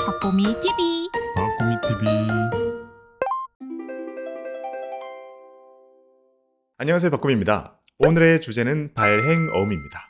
박보미 TV. 박보미 TV. 안녕하세요, 박보미입니다. 오늘의 주제는 발행어음입니다.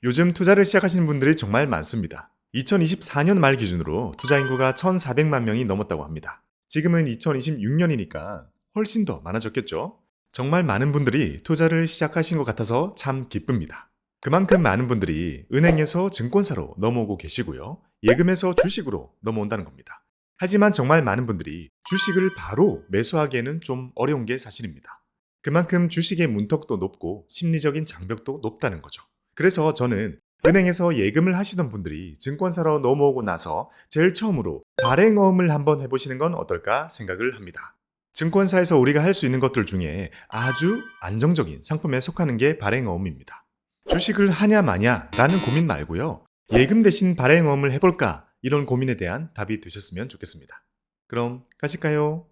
요즘 투자를 시작하시는 분들이 정말 많습니다. 2024년 말 기준으로 투자 인구가 1,400만 명이 넘었다고 합니다. 지금은 2026년이니까 훨씬 더 많아졌겠죠? 정말 많은 분들이 투자를 시작하신 것 같아서 참 기쁩니다. 그만큼 많은 분들이 은행에서 증권사로 넘어오고 계시고요. 예금에서 주식으로 넘어온다는 겁니다. 하지만 정말 많은 분들이 주식을 바로 매수하기에는 좀 어려운 게 사실입니다. 그만큼 주식의 문턱도 높고 심리적인 장벽도 높다는 거죠. 그래서 저는 은행에서 예금을 하시던 분들이 증권사로 넘어오고 나서 제일 처음으로 발행어음을 한번 해보시는 건 어떨까 생각을 합니다. 증권사에서 우리가 할 수 있는 것들 중에 아주 안정적인 상품에 속하는 게 발행어음입니다. 주식을 하냐 마냐 라는 고민 말고요. 예금 대신 발행어음을 해볼까 이런 고민에 대한 답이 되셨으면 좋겠습니다. 그럼 가실까요?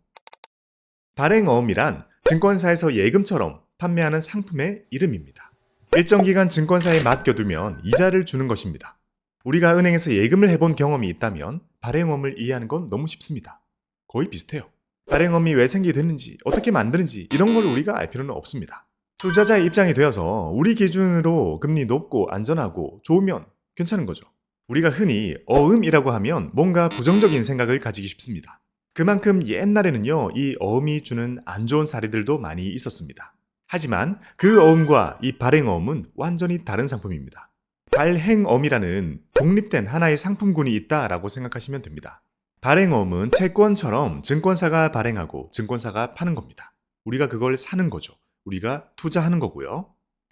발행어음이란 증권사에서 예금처럼 판매하는 상품의 이름입니다. 일정 기간 증권사에 맡겨두면 이자를 주는 것입니다. 우리가 은행에서 예금을 해본 경험이 있다면 발행어음을 이해하는 건 너무 쉽습니다. 거의 비슷해요. 발행어음이 왜 생기게 됐는지, 어떻게 만드는지 이런 걸 우리가 알 필요는 없습니다. 투자자의 입장이 되어서 우리 기준으로 금리 높고 안전하고 좋으면 괜찮은 거죠. 우리가 흔히 어음이라고 하면 뭔가 부정적인 생각을 가지기 쉽습니다. 그만큼 옛날에는요, 이 어음이 주는 안 좋은 사례들도 많이 있었습니다. 하지만 그 어음과 이 발행어음은 완전히 다른 상품입니다. 발행어음이라는 독립된 하나의 상품군이 있다라고 생각하시면 됩니다. 발행어음은 채권처럼 증권사가 발행하고 증권사가 파는 겁니다. 우리가 그걸 사는 거죠. 우리가 투자하는 거고요.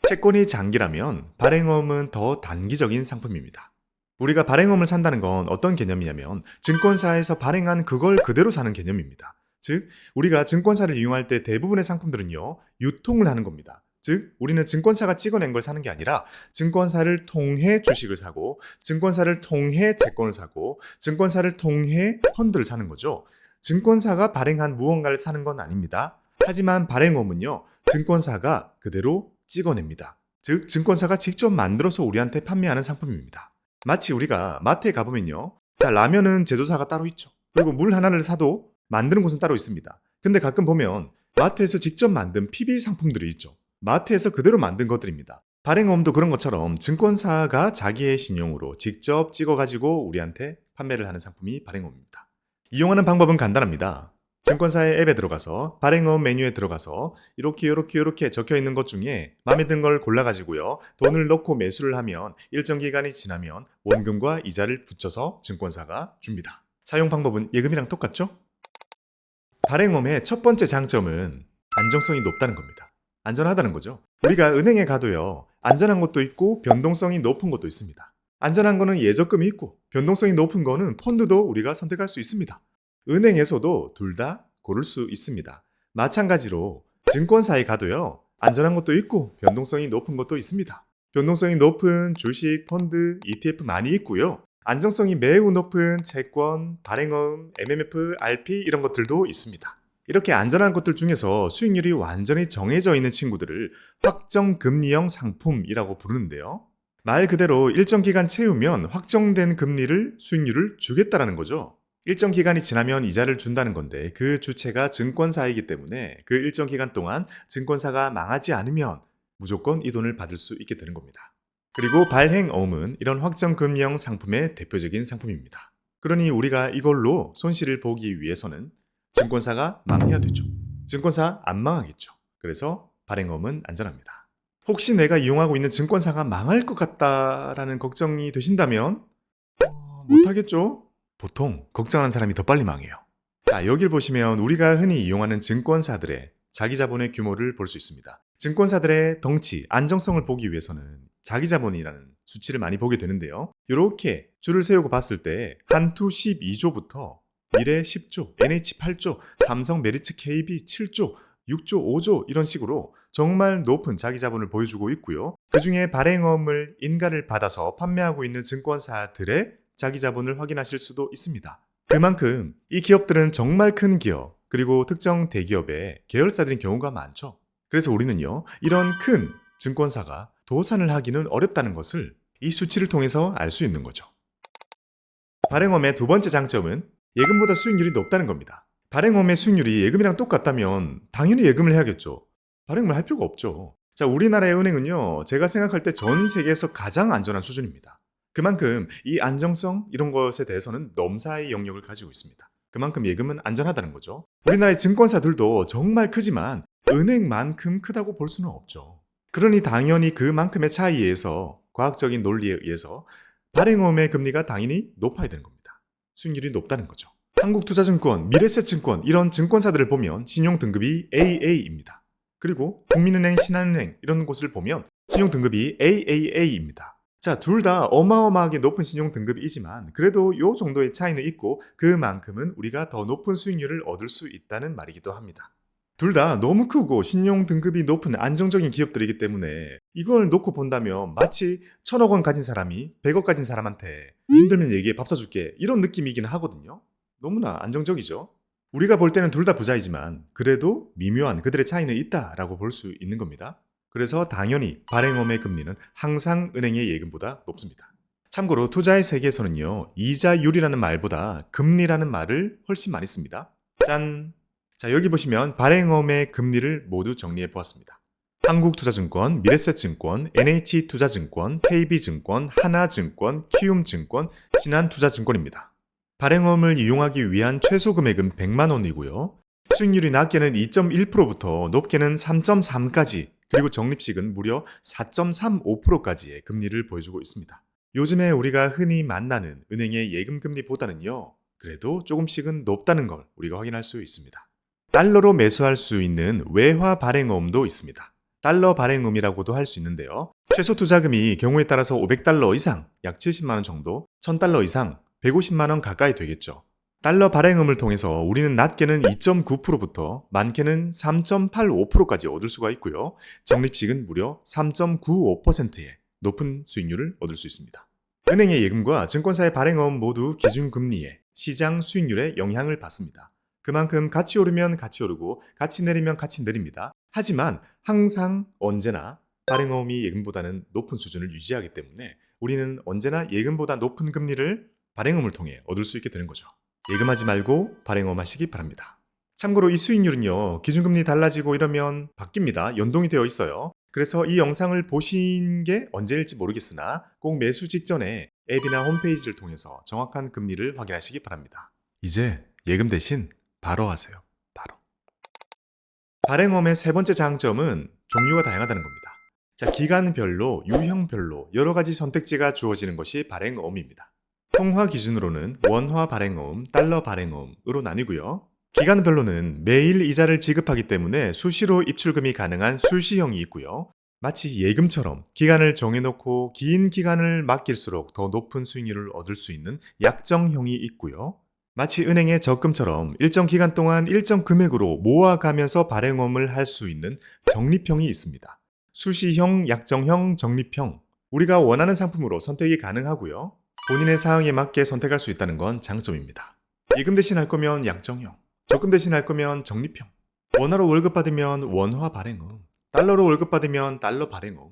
채권이 장기라면 발행어음은 더 단기적인 상품입니다. 우리가 발행어음을 산다는 건 어떤 개념이냐면 증권사에서 발행한 그걸 그대로 사는 개념입니다. 즉, 우리가 증권사를 이용할 때 대부분의 상품들은요, 유통을 하는 겁니다. 즉, 우리는 증권사가 찍어낸 걸 사는 게 아니라 증권사를 통해 주식을 사고 증권사를 통해 채권을 사고 증권사를 통해 펀드를 사는 거죠. 증권사가 발행한 무언가를 사는 건 아닙니다. 하지만 발행어음은요, 증권사가 그대로 찍어냅니다. 즉, 증권사가 직접 만들어서 우리한테 판매하는 상품입니다. 마치 우리가 마트에 가보면요, 자, 라면은 제조사가 따로 있죠. 그리고 물 하나를 사도 만드는 곳은 따로 있습니다. 근데 가끔 보면 마트에서 직접 만든 PB 상품들이 있죠. 마트에서 그대로 만든 것들입니다. 발행어음도 그런 것처럼 증권사가 자기의 신용으로 직접 찍어가지고 우리한테 판매를 하는 상품이 발행어음입니다. 이용하는 방법은 간단합니다. 증권사의 앱에 들어가서 발행어음 메뉴에 들어가서 이렇게 적혀 있는 것 중에 마음에 든 걸 골라가지고요, 돈을 넣고 매수를 하면 일정 기간이 지나면 원금과 이자를 붙여서 증권사가 줍니다. 사용 방법은 예금이랑 똑같죠? 발행어음의 첫 번째 장점은 안정성이 높다는 겁니다. 안전하다는 거죠. 우리가 은행에 가도요, 안전한 것도 있고 변동성이 높은 것도 있습니다. 안전한 거는 예적금이 있고 변동성이 높은 거는 펀드도 우리가 선택할 수 있습니다. 은행에서도 둘 다 고를 수 있습니다. 마찬가지로 증권사에 가도요, 안전한 것도 있고 변동성이 높은 것도 있습니다. 변동성이 높은 주식, 펀드, ETF 많이 있고요. 안정성이 매우 높은 채권, 발행어음, MMF, RP 이런 것들도 있습니다. 이렇게 안전한 것들 중에서 수익률이 완전히 정해져 있는 친구들을 확정금리형 상품이라고 부르는데요. 말 그대로 일정 기간 채우면 확정된 금리를 수익률을 주겠다라는 거죠. 일정 기간이 지나면 이자를 준다는 건데 그 주체가 증권사이기 때문에 그 일정 기간 동안 증권사가 망하지 않으면 무조건 이 돈을 받을 수 있게 되는 겁니다. 그리고 발행어음은 이런 확정금리형 상품의 대표적인 상품입니다. 그러니 우리가 이걸로 손실을 보기 위해서는 증권사가 망해야 되죠. 증권사 안 망하겠죠. 그래서 발행어음은 안전합니다. 혹시 내가 이용하고 있는 증권사가 망할 것 같다라는 걱정이 되신다면 못하겠죠? 보통 걱정하는 사람이 더 빨리 망해요. 자, 여길 보시면 우리가 흔히 이용하는 증권사들의 자기 자본의 규모를 볼 수 있습니다. 증권사들의 덩치, 안정성을 보기 위해서는 자기 자본이라는 수치를 많이 보게 되는데요. 이렇게 줄을 세우고 봤을 때 한투 12조부터 미래 10조, NH 8조, 삼성 메리츠 KB 7조, 6조, 5조 이런 식으로 정말 높은 자기 자본을 보여주고 있고요. 그 중에 발행어음을 인가를 받아서 판매하고 있는 증권사들의 자기 자본을 확인하실 수도 있습니다. 그만큼 이 기업들은 정말 큰 기업, 그리고 특정 대기업의 계열사들인 경우가 많죠. 그래서 우리는요, 이런 큰 증권사가 도산을 하기는 어렵다는 것을 이 수치를 통해서 알 수 있는 거죠. 발행엄의 두 번째 장점은 예금보다 수익률이 높다는 겁니다. 발행엄의 수익률이 예금이랑 똑같다면 당연히 예금을 해야겠죠. 발행을 할 필요가 없죠. 자, 우리나라의 은행은요, 제가 생각할 때 전 세계에서 가장 안전한 수준입니다. 그만큼 이 안정성 이런 것에 대해서는 넘사의 영역을 가지고 있습니다. 그만큼 예금은 안전하다는 거죠. 우리나라의 증권사들도 정말 크지만 은행만큼 크다고 볼 수는 없죠. 그러니 당연히 그만큼의 차이에서 과학적인 논리에 의해서 발행엄의 금리가 당연히 높아야 되는 겁니다. 수익률이 높다는 거죠. 한국투자증권, 미래에셋증권 이런 증권사들을 보면 신용 등급이 AA입니다. 그리고 국민은행, 신한은행 이런 곳을 보면 신용 등급이 AAA입니다. 자, 둘 다 어마어마하게 높은 신용 등급이지만 그래도 요 정도의 차이는 있고 그만큼은 우리가 더 높은 수익률을 얻을 수 있다는 말이기도 합니다. 둘 다 너무 크고 신용 등급이 높은 안정적인 기업들이기 때문에 이걸 놓고 본다면 마치 1,000억 원 가진 사람이 100억 가진 사람한테 힘들면 얘기해 밥 사줄게 이런 느낌이긴 하거든요. 너무나 안정적이죠. 우리가 볼 때는 둘 다 부자이지만 그래도 미묘한 그들의 차이는 있다라고 볼 수 있는 겁니다. 그래서 당연히 발행엄의 금리는 항상 은행의 예금보다 높습니다. 참고로 투자의 세계에서는요, 이자율이라는 말보다 금리라는 말을 훨씬 많이 씁니다. 짠! 자, 여기 보시면 발행엄의 금리를 모두 정리해 보았습니다. 한국투자증권, 미래에셋증권, NH투자증권, KB증권, 하나증권, 키움증권, 신한투자증권입니다. 발행엄을 이용하기 위한 최소 금액은 100만 원이고요. 수익률이 낮게는 2.1%부터 높게는 3.3까지 그리고 적립식은 무려 4.35%까지의 금리를 보여주고 있습니다. 요즘에 우리가 흔히 만나는 은행의 예금 금리보다는요, 그래도 조금씩은 높다는 걸 우리가 확인할 수 있습니다. 달러로 매수할 수 있는 외화 발행어음도 있습니다. 달러 발행음이라고도 할 수 있는데요. 최소 투자금이 경우에 따라서 500달러 이상, 약 70만 원 정도, 1000달러 이상, 150만 원 가까이 되겠죠. 달러 발행음을 통해서 우리는 낮게는 2.9%부터 많게는 3.85%까지 얻을 수가 있고요. 적립식은 무려 3.95%의 높은 수익률을 얻을 수 있습니다. 은행의 예금과 증권사의 발행음 모두 기준금리에 시장 수익률에 영향을 받습니다. 그만큼 같이 오르면 같이 오르고 같이 내리면 같이 내립니다. 하지만 항상 언제나 발행어음이 예금보다는 높은 수준을 유지하기 때문에 우리는 언제나 예금보다 높은 금리를 발행어음을 통해 얻을 수 있게 되는 거죠. 예금하지 말고 발행어음 하시기 바랍니다. 참고로 이 수익률은요, 기준금리 달라지고 이러면 바뀝니다. 연동이 되어 있어요. 그래서 이 영상을 보신 게 언제일지 모르겠으나 꼭 매수 직전에 앱이나 홈페이지를 통해서 정확한 금리를 확인하시기 바랍니다. 이제 예금 대신 바로 하세요. 바로. 발행어음의 세 번째 장점은 종류가 다양하다는 겁니다. 자, 기간별로, 유형별로 여러 가지 선택지가 주어지는 것이 발행어음입니다. 통화 기준으로는 원화 발행어음, 달러 발행어음으로 나뉘고요. 기간별로는 매일 이자를 지급하기 때문에 수시로 입출금이 가능한 수시형이 있고요. 마치 예금처럼 기간을 정해놓고 긴 기간을 맡길수록 더 높은 수익률을 얻을 수 있는 약정형이 있고요. 마치 은행의 적금처럼 일정 기간 동안 일정 금액으로 모아가면서 발행어음을 할 수 있는 적립형이 있습니다. 수시형, 약정형, 적립형. 우리가 원하는 상품으로 선택이 가능하고요. 본인의 상황에 맞게 선택할 수 있다는 건 장점입니다. 예금 대신 할 거면 약정형, 적금 대신 할 거면 적립형, 원화로 월급 받으면 원화 발행어음, 달러로 월급 받으면 달러 발행어음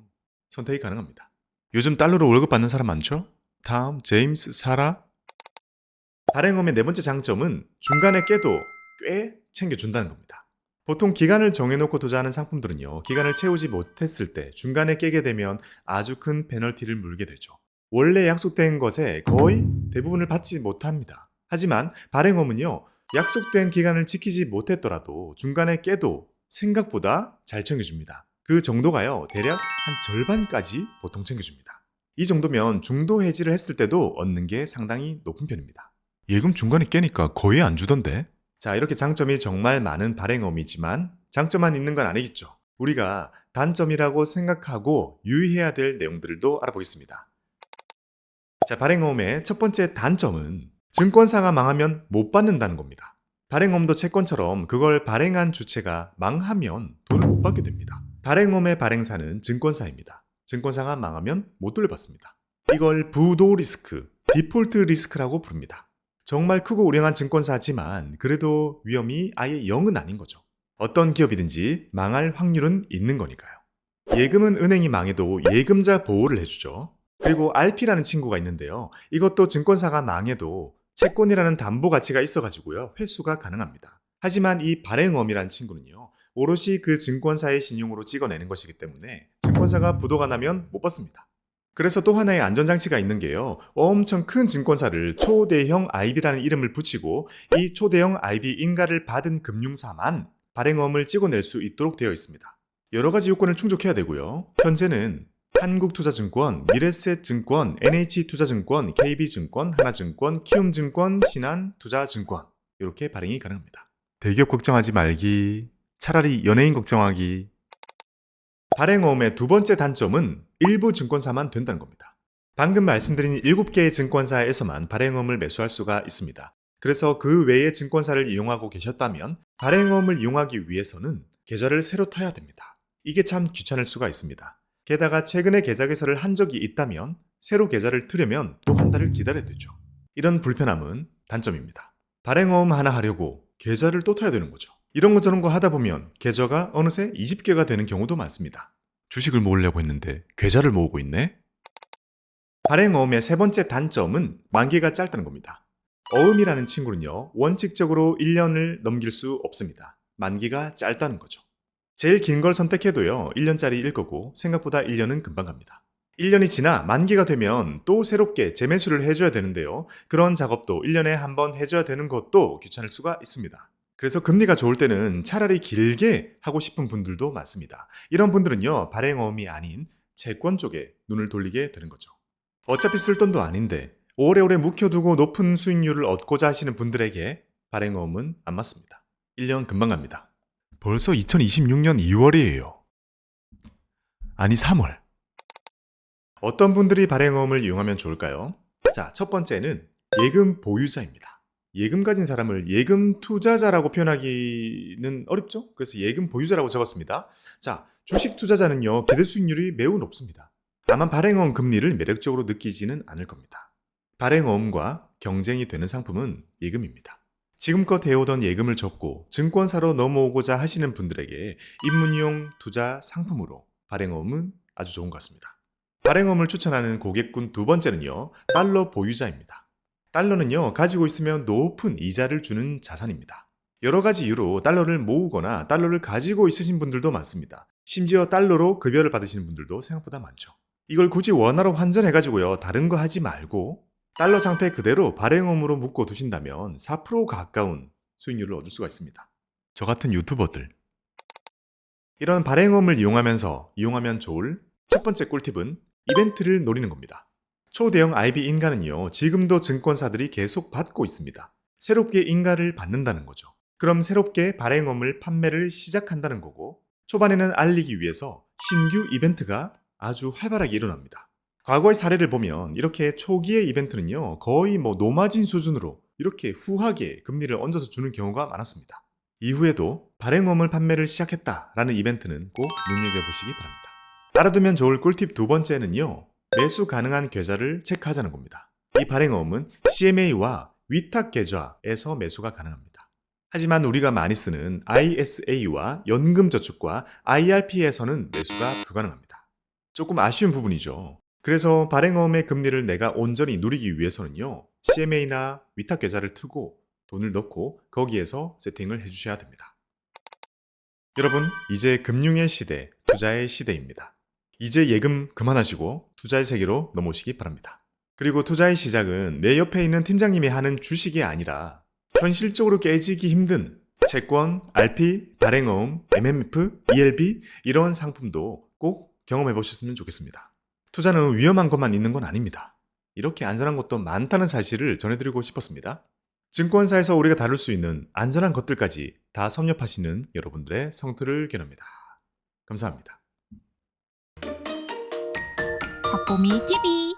선택이 가능합니다. 요즘 달러로 월급 받는 사람 많죠? 다음, 제임스, 사라. 발행어음의 네 번째 장점은 중간에 깨도 꽤 챙겨준다는 겁니다. 보통 기간을 정해놓고 투자하는 상품들은요, 기간을 채우지 못했을 때 중간에 깨게 되면 아주 큰 페널티를 물게 되죠. 원래 약속된 것에 거의 대부분을 받지 못합니다. 하지만 발행어음은요, 약속된 기간을 지키지 못했더라도 중간에 깨도 생각보다 잘 챙겨줍니다. 그 정도가요, 대략 한 절반까지 보통 챙겨줍니다. 이 정도면 중도 해지를 했을 때도 얻는 게 상당히 높은 편입니다. 예금 중간에 깨니까 거의 안 주던데? 자, 이렇게 장점이 정말 많은 발행어음이지만 장점만 있는 건 아니겠죠. 우리가 단점이라고 생각하고 유의해야 될 내용들도 알아보겠습니다. 자, 발행어음의 첫 번째 단점은 증권사가 망하면 못 받는다는 겁니다. 발행어음도 채권처럼 그걸 발행한 주체가 망하면 돈을 못 받게 됩니다. 발행어음의 발행사는 증권사입니다. 증권사가 망하면 못 돌려받습니다. 이걸 부도 리스크, 디폴트 리스크라고 부릅니다. 정말 크고 우량한 증권사지만 그래도 위험이 아예 0은 아닌 거죠. 어떤 기업이든지 망할 확률은 있는 거니까요. 예금은 은행이 망해도 예금자 보호를 해주죠. 그리고 RP라는 친구가 있는데요. 이것도 증권사가 망해도 채권이라는 담보 가치가 있어가지고요. 회수가 가능합니다. 하지만 이 발행어음이라는 친구는요. 오롯이 그 증권사의 신용으로 찍어내는 것이기 때문에 증권사가 부도가 나면 못 받습니다. 그래서 또 하나의 안전장치가 있는 게요. 엄청 큰 증권사를 초대형 IB라는 이름을 붙이고 이 초대형 IB 인가를 받은 금융사만 발행어음을 찍어낼 수 있도록 되어 있습니다. 여러 가지 요건을 충족해야 되고요. 현재는 한국투자증권, 미래셋증권, NH투자증권, KB증권, 하나증권, 키움증권, 신한투자증권 이렇게 발행이 가능합니다. 대기업 걱정하지 말기, 차라리 연예인 걱정하기. 발행어음의 두 번째 단점은 일부 증권사만 된다는 겁니다. 방금 말씀드린 7개의 증권사에서만 발행어음을 매수할 수가 있습니다. 그래서 그 외의 증권사를 이용하고 계셨다면 발행어음을 이용하기 위해서는 계좌를 새로 터야 됩니다. 이게 참 귀찮을 수가 있습니다. 게다가 최근에 계좌 개설을 한 적이 있다면 새로 계좌를 틀려면 또 한 달을 기다려야 되죠. 이런 불편함은 단점입니다. 발행어음 하나 하려고 계좌를 또 터야 되는 거죠. 이런 거 저런 거 하다 보면 계좌가 어느새 20개가 되는 경우도 많습니다. 주식을 모으려고 했는데 계좌를 모으고 있네? 발행어음의 세 번째 단점은 만기가 짧다는 겁니다. 어음이라는 친구는요, 원칙적으로 1년을 넘길 수 없습니다. 만기가 짧다는 거죠. 제일 긴 걸 선택해도요, 1년짜리일 거고 생각보다 1년은 금방 갑니다. 1년이 지나 만기가 되면 또 새롭게 재매수를 해줘야 되는데요. 그런 작업도 1년에 한 번 해줘야 되는 것도 귀찮을 수가 있습니다. 그래서 금리가 좋을 때는 차라리 길게 하고 싶은 분들도 많습니다. 이런 분들은요, 발행어음이 아닌 채권 쪽에 눈을 돌리게 되는 거죠. 어차피 쓸 돈도 아닌데 오래오래 묵혀두고 높은 수익률을 얻고자 하시는 분들에게 발행어음은 안 맞습니다. 1년 금방 갑니다. 벌써 2026년 2월이에요. 아니 3월. 어떤 분들이 발행어음을 이용하면 좋을까요? 자, 첫 번째는 예금 보유자입니다. 예금 가진 사람을 예금 투자자라고 표현하기는 어렵죠? 그래서 예금 보유자라고 적었습니다. 자, 주식 투자자는요, 기대 수익률이 매우 높습니다. 다만 발행어음 금리를 매력적으로 느끼지는 않을 겁니다. 발행어음과 경쟁이 되는 상품은 예금입니다. 지금껏 해오던 예금을 접고 증권사로 넘어오고자 하시는 분들에게 입문용 투자 상품으로 발행어음은 아주 좋은 것 같습니다. 발행어음을 추천하는 고객군 두 번째는요, 달러 보유자입니다. 달러는요, 가지고 있으면 높은 이자를 주는 자산입니다. 여러 가지 이유로 달러를 모으거나 달러를 가지고 있으신 분들도 많습니다. 심지어 달러로 급여를 받으시는 분들도 생각보다 많죠. 이걸 굳이 원화로 환전해가지고요, 다른 거 하지 말고 달러 상태 그대로 발행어음으로 묶어 두신다면 4% 가까운 수익률을 얻을 수가 있습니다. 저 같은 유튜버들. 이런 발행어음을 이용하면 좋을 첫 번째 꿀팁은 이벤트를 노리는 겁니다. 초대형 IB 인가는요, 지금도 증권사들이 계속 받고 있습니다. 새롭게 인가를 받는다는 거죠. 그럼 새롭게 발행어음을 판매를 시작한다는 거고, 초반에는 알리기 위해서 신규 이벤트가 아주 활발하게 일어납니다. 과거의 사례를 보면 이렇게 초기의 이벤트는요, 거의 노마진 수준으로 이렇게 후하게 금리를 얹어서 주는 경우가 많았습니다. 이후에도 발행어음을 판매를 시작했다라는 이벤트는 꼭 눈여겨보시기 바랍니다. 알아두면 좋을 꿀팁 두 번째는요, 매수 가능한 계좌를 체크하자는 겁니다. 이 발행어음은 CMA와 위탁 계좌에서 매수가 가능합니다. 하지만 우리가 많이 쓰는 ISA와 연금저축과 IRP에서는 매수가 불가능합니다. 조금 아쉬운 부분이죠. 그래서 발행어음의 금리를 내가 온전히 누리기 위해서는요, CMA나 위탁 계좌를 틀고 돈을 넣고 거기에서 세팅을 해주셔야 됩니다. 여러분, 이제 금융의 시대, 투자의 시대입니다. 이제 예금 그만하시고 투자의 세계로 넘어오시기 바랍니다. 그리고 투자의 시작은 내 옆에 있는 팀장님이 하는 주식이 아니라 현실적으로 깨지기 힘든 채권, RP, 발행어음, MMF, ELB 이런 상품도 꼭 경험해 보셨으면 좋겠습니다. 투자는 위험한 것만 있는 건 아닙니다. 이렇게 안전한 것도 많다는 사실을 전해드리고 싶었습니다. 증권사에서 우리가 다룰 수 있는 안전한 것들까지 다 섭렵하시는 여러분들의 성투를 기원합니다. 감사합니다. 박보미 TV